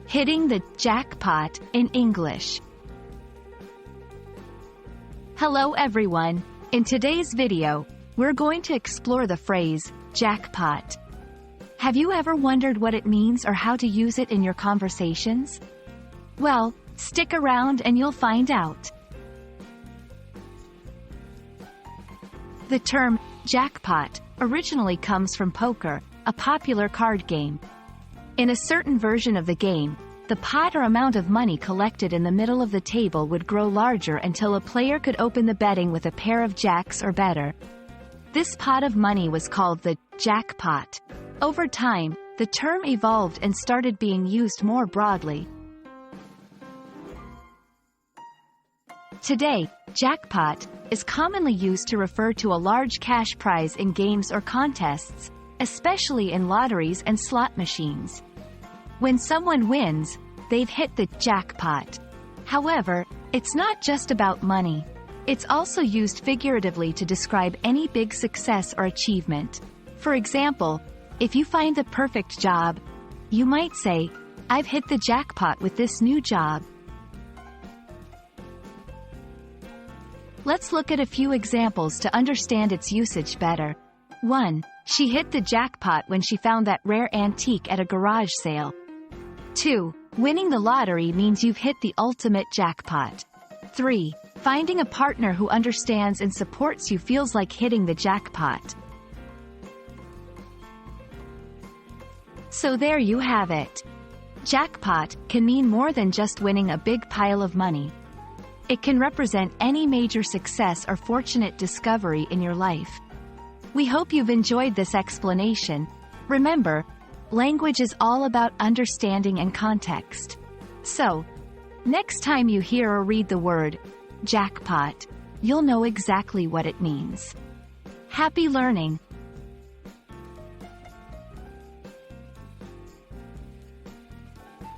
Hitting the jackpot in English. Hello everyone. In today's video, we're going to explore the phrase, jackpot. Have you ever wondered what it means or how to use it in your conversations? Well, stick around and you'll find out. The term, jackpot, originally comes from poker, a popular card game. In a certain version of the game, the pot or amount of money collected in the middle of the table would grow larger until a player could open the betting with a pair of jacks or better. This pot of money was called the jackpot. Over time, the term evolved and started being used more broadly. Today, jackpot is commonly used to refer to a large cash prize in games or contests, especially in lotteries and slot machines. When someone wins, they've hit the jackpot. However, it's not just about money. It's also used figuratively to describe any big success or achievement. For example, if you find the perfect job, you might say, "I've hit the jackpot with this new job." Let's look at a few examples to understand its usage better. 1. She hit the jackpot when she found that rare antique at a garage sale. 2. Winning the lottery means you've hit the ultimate jackpot. 3. Finding a partner who understands and supports you feels like hitting the jackpot. So there you have it. Jackpot can mean more than just winning a big pile of money. It can represent any major success or fortunate discovery in your life. We hope you've enjoyed this explanation. Remember, language is all about understanding and context. So, next time you hear or read the word jackpot, you'll know exactly what it means. Happy learning!